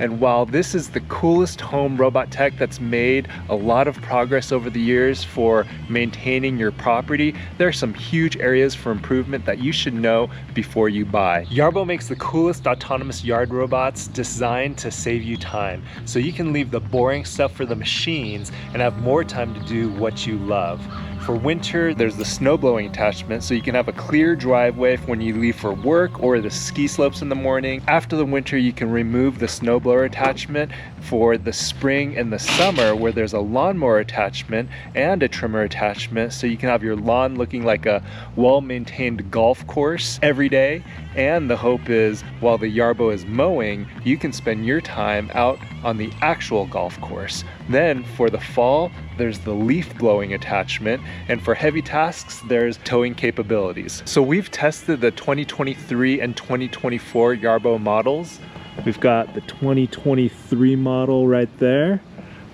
And while this is the coolest home robot tech that's made a lot of progress over the years for maintaining your property, there are some huge areas for improvement that you should know before you buy. Yarbo makes the coolest autonomous yard robots designed to save you time, so you can leave the boring stuff for the machines and have more time to do what you love. For winter, there's the snowblowing attachment, so you can have a clear driveway when you leave for work or the ski slopes in the morning. After the winter, you can remove the snowblower attachment for the spring and the summer, where there's a lawnmower attachment and a trimmer attachment, so you can have your lawn looking like a well-maintained golf course every day. And the hope is, while the Yarbo is mowing, you can spend your time out on the actual golf course. Then for the fall, there's the leaf blowing attachment, and for heavy tasks, there's towing capabilities. So we've tested the 2023 and 2024 Yarbo models. We've got the 2023 model right there.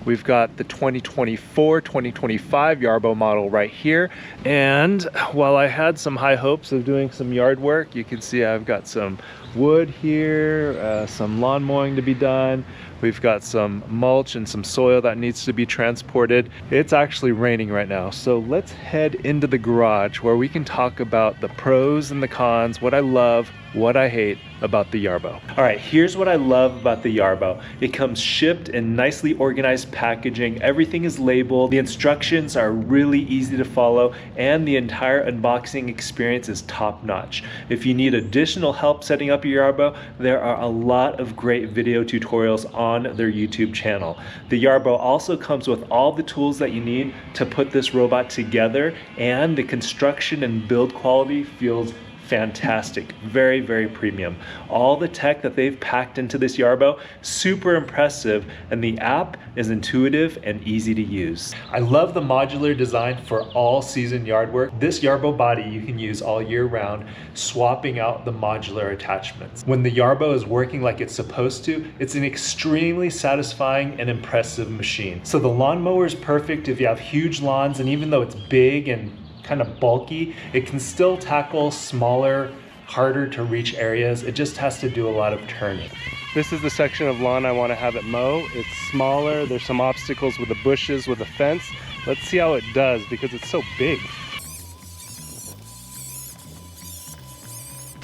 We've got the 2024, 2025 Yarbo model right here. And while I had some high hopes of doing some yard work, you can see I've got some wood here, some lawn mowing to be done. We've got some mulch and some soil that needs to be transported. It's actually raining right now, so let's head into the garage where we can talk about the pros and the cons, what I love, what I hate about the Yarbo. All right, here's what I love about the Yarbo. It comes shipped in nicely organized packaging. Everything is labeled. The instructions are really easy to follow, and the entire unboxing experience is top-notch. If you need additional help setting up your Yarbo, there are a lot of great video tutorials on their YouTube channel. The Yarbo also comes with all the tools that you need to put this robot together, and the construction and build quality feels fantastic, very, very premium. All the tech that they've packed into this Yarbo, super impressive, and the app is intuitive and easy to use. I love the modular design for all season yard work. This Yarbo body you can use all year round, swapping out the modular attachments. When the Yarbo is working like it's supposed to, it's an extremely satisfying and impressive machine. So the lawnmower is perfect if you have huge lawns, and even though it's big and kind of bulky, it can still tackle smaller, harder to reach areas. It just has to do a lot of turning. This is the section of lawn I want to have it mow. It's smaller, there's some obstacles with the bushes, with the fence. Let's see how it does because it's so big.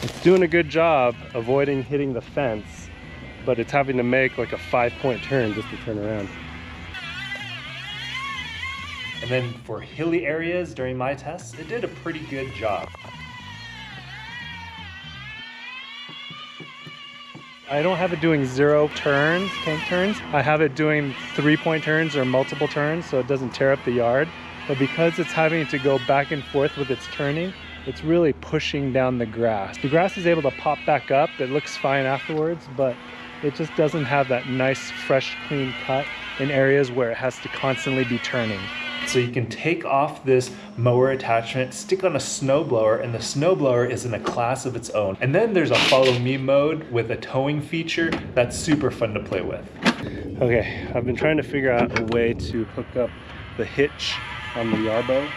It's doing a good job avoiding hitting the fence, but it's having to make like a 5-point turn just to turn around. And then for hilly areas during my tests, it did a pretty good job. I don't have it doing 0 turns, tank turns. I have it doing 3-point turns or multiple turns so it doesn't tear up the yard. But because it's having to go back and forth with its turning, it's really pushing down the grass. The grass is able to pop back up. It looks fine afterwards, but it just doesn't have that nice, fresh, clean cut in areas where it has to constantly be turning. So you can take off this mower attachment, stick on a snowblower, and the snowblower is in a class of its own. And then there's a follow me mode with a towing feature that's super fun to play with. Okay, I've been trying to figure out a way to hook up the hitch on the Yarbo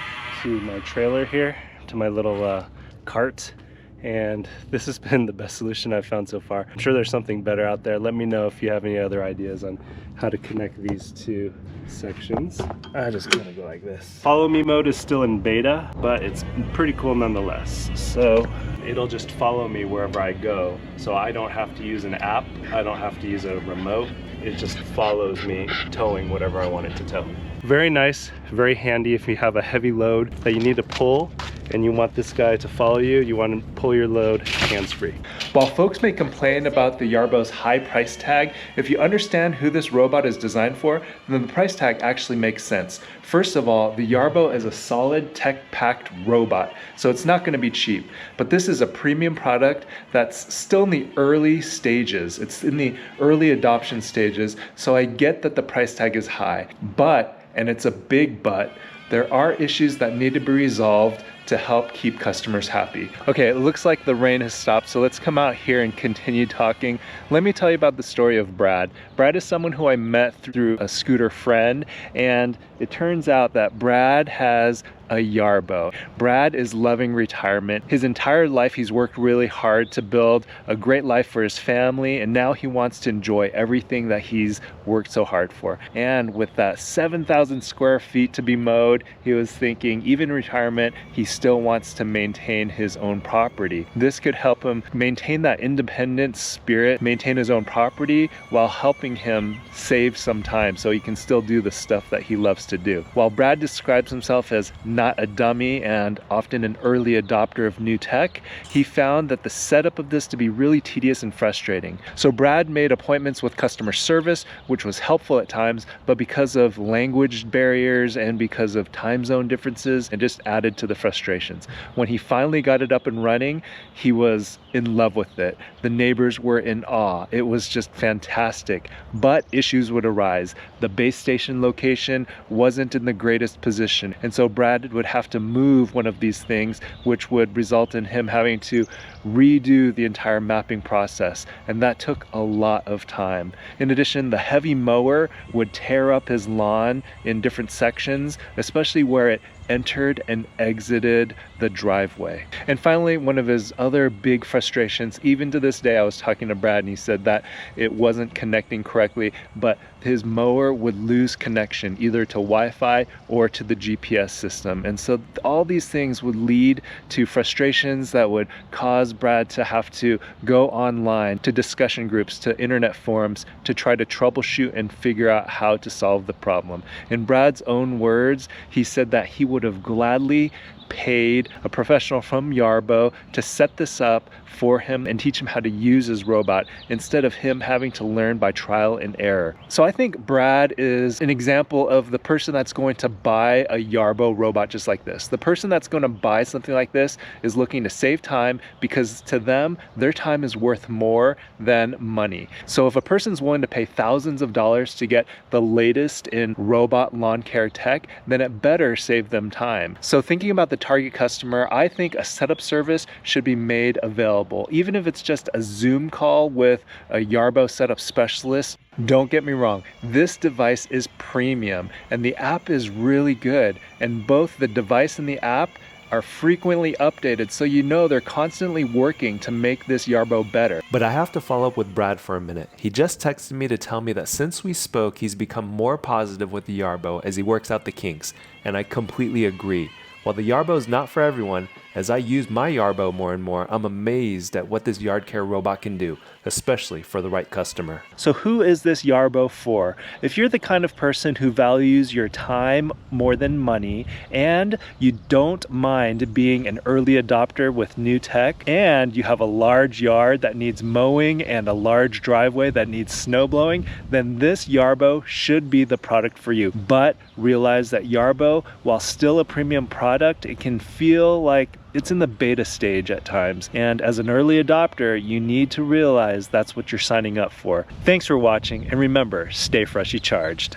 to my trailer here, to my little cart. And this has been the best solution I've found so far. I'm sure there's something better out there. Let me know if you have any other ideas on how to connect these two sections. I'm just gonna go like this. Follow me mode is still in beta, but it's pretty cool nonetheless. So it'll just follow me wherever I go. So I don't have to use an app. I don't have to use a remote. It just follows me, towing whatever I want it to tow. Very nice, very handy if you have a heavy load that you need to pull and you want this guy to follow you, you want to pull your load hands-free. While folks may complain about the Yarbo's high price tag, if you understand who this robot is designed for, then the price tag actually makes sense. First of all, the Yarbo is a solid tech-packed robot, so it's not going to be cheap. But this is a premium product that's still in the early stages. It's in the early adoption stages, so I get that the price tag is high. But, and it's a big but, there are issues that need to be resolved to help keep customers happy. Okay, it looks like the rain has stopped, so let's come out here and continue talking. Let me tell you about the story of Brad. Brad is someone who I met through a scooter friend, and it turns out that Brad has a Yarbo. Brad is loving retirement. His entire life he's worked really hard to build a great life for his family, and now he wants to enjoy everything that he's worked so hard for. And with that 7,000 square feet to be mowed, he was thinking even in retirement he still wants to maintain his own property. This could help him maintain that independent spirit, maintain his own property, while helping him save some time so he can still do the stuff that he loves to do. While Brad describes himself as not a dummy and often an early adopter of new tech, he found that the setup of this to be really tedious and frustrating. So Brad made appointments with customer service, which was helpful at times, but because of language barriers and because of time zone differences, it just added to the frustrations. When he finally got it up and running, he was in love with it. The neighbors were in awe. It was just fantastic, but issues would arise. The base station location wasn't in the greatest position, and so Brad would have to move one of these things, which would result in him having to redo the entire mapping process, and that took a lot of time. In addition, the heavy mower would tear up his lawn in different sections, especially where it entered and exited the driveway. And finally, one of his other big frustrations, even to this day, I was talking to Brad and he said that it wasn't connecting correctly, but his mower would lose connection either to Wi-Fi or to the GPS system. And so all these things would lead to frustrations that would cause Brad to have to go online to discussion groups, to internet forums, to try to troubleshoot and figure out how to solve the problem. In Brad's own words, he said that he would have gladly paid a professional from Yarbo to set this up for him and teach him how to use his robot instead of him having to learn by trial and error. So I think Brad is an example of the person that's going to buy a Yarbo robot just like this. The person that's going to buy something like this is looking to save time, because to them, their time is worth more than money. So if a person's willing to pay thousands of dollars to get the latest in robot lawn care tech, then it better save them time. So thinking about the target customer, I think a setup service should be made available. Even if it's just a Zoom call with a Yarbo setup specialist. Don't get me wrong, this device is premium and the app is really good, and both the device and the app are frequently updated, so you know they're constantly working to make this Yarbo better. But I have to follow up with Brad for a minute. He just texted me to tell me that since we spoke, he's become more positive with the Yarbo as he works out the kinks, and I completely agree. While the Yarbo is not for everyone, as I use my Yarbo more and more, I'm amazed at what this yard care robot can do, especially for the right customer. So who is this Yarbo for? If you're the kind of person who values your time more than money, and you don't mind being an early adopter with new tech, and you have a large yard that needs mowing and a large driveway that needs snow blowing, then this Yarbo should be the product for you. But realize that Yarbo, while still a premium product, it can feel like it's in the beta stage at times, and as an early adopter, you need to realize that's what you're signing up for. Thanks for watching, and remember, stay freshly charged.